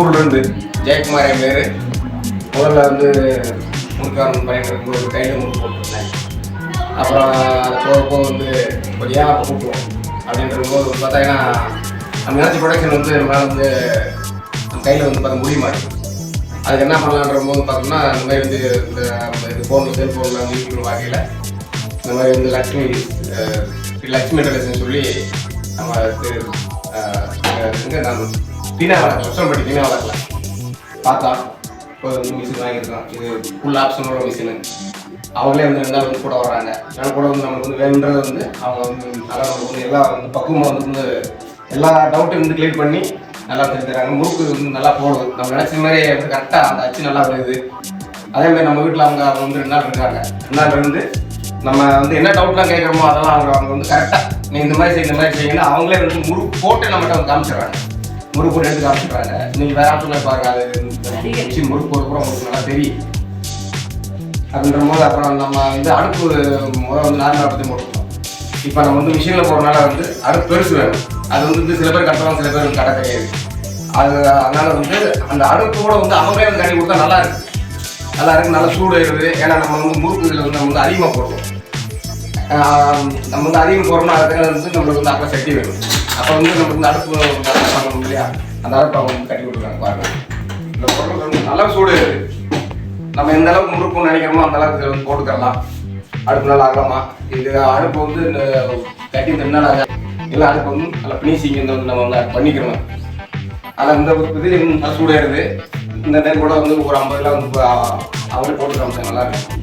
திருப்பூர்லேருந்து ஜெயக்குமார் என் பேர். முதல்ல வந்து முறுக்காரன் பண்ணிட்டு கையில் முறுக்கு போட்டுருந்தேன். அப்புறம் அதை போக வந்து கொஞ்சம் ஏன் கூட்டுவோம் அப்படின்ற போது பார்த்தீங்கன்னா நம்ம நினச்சி ப்ரொடக்ஷன் வந்து நம்மளால் வந்து நம்ம கையில் வந்து பார்க்க முடிய மாட்டேங்குது. அதுக்கு என்ன பண்ணலான்ற போது பார்த்தோம்னா இந்த மாதிரி வந்து இந்த ஃபோன் செல்ஃபோனில் வந்து யூடியூப் வாக்கையில் இந்த மாதிரி வந்து லக்ஷ்மி இண்டஸ்ட்ரீஸ்னு சொல்லி நம்ம இங்கே நான் உசிலம்பட்டி தீனா வளர்க்கலாம் பார்த்தா இப்போ வந்து மிஷின் வாங்கியிருக்கோம். இது ஃபுல் ஆப்ஷனோட மிஷினு. அவங்களே வந்து 2 நாள் வந்து கூட வர்றாங்க. ஏன்னா கூட வந்து நமக்கு வந்து வேணுன்றது வந்து அவங்க வந்து நல்லா நமக்கு வந்து எல்லாம் வந்து பக்குவமாக வந்து எல்லா டவுட்டையும் வந்து கிளியர் பண்ணி நல்லா தெரிஞ்சுறாங்க. முறுக்கு வந்து நல்லா போடுது. நம்ம நினச்ச மாதிரி வந்து கரெக்டாக அந்த அச்சு நல்லா வருது. அதேமாதிரி நம்ம வீட்டில் அவங்க வந்து 2 நாள் இருக்காங்க. 2 நாள் இருந்து நம்ம வந்து என்ன டவுட்லாம் கேட்குறோமோ அதெல்லாம் அவங்க வந்து கரெக்டாக நீங்கள் இந்த மாதிரி செய்யுங்கன்னா அவங்களே வந்து முறுக்கு போட்டு நம்மகிட்ட வந்து காமிச்சிடுறாங்க. முறுக்கு போட்டு எடுத்து காமிச்சிடுறாங்க. நீங்கள் வேற ஆப்ஷனில் பாருங்க, அது மிஷின் முறுக்கு போட்டு கூட உங்களுக்கு நல்லா தெரியும். அப்படின்ற போது அப்புறம் நம்ம வந்து அடுப்பு முதல்ல வந்து நார்மல் அடுப்பத்தை போட்டுருக்கோம். இப்போ நம்ம வந்து மிஷினில் போகிறனால வந்து அடுப்பு பெருசு வேணும். அது வந்து சில பேர் கட்டலாம், சில பேர் கடை கிடையாது. அதனால வந்து அந்த அடுப்பு கூட வந்து அவங்களே வந்து கட்டி கொடுத்தா நல்லா இருக்கு, நல்லா சூடு இருக்குது. ஏன்னா நம்ம வந்து முறுக்கு இதில் வந்து நம்ம வந்து அதிகமாக போடுவோம். நம்ம வந்து அதிகம் போடுறோம்னா அதுக்கு வந்து நம்மளுக்கு வந்து அப்போ சட்டி வேணும். அப்போ வந்து நமக்கு வந்து அடுப்பு பண்ணணும் இல்லையா, அந்த அடுப்பு அவங்க வந்து கட்டி கொடுக்குறாங்க பாருங்க. இந்த பொருள் வந்து நல்லா சூடு இருக்குது. நம்ம எந்த அளவுக்கு முறுக்குன்னு நினைக்கிறோமோ அந்த அளவுக்கு இதில் வந்து போட்டுக்கலாம். அடுப்பு நல்லா ஆகலாமா. இது அடுப்பு வந்து இந்த கட்டி தின்னால இல்லை அடுப்பு வந்து நல்லா ஃபினிஷிங் வந்து நம்ம வந்து பண்ணிக்கிறோம். ஆனால் இந்த இது நல்லா சூடாயிருது. இந்த டைம் கூட வந்து ஒரு 50 கிலோ வந்து அவங்களே போட்டுக்கிறாங்க. நல்லா இருக்கு.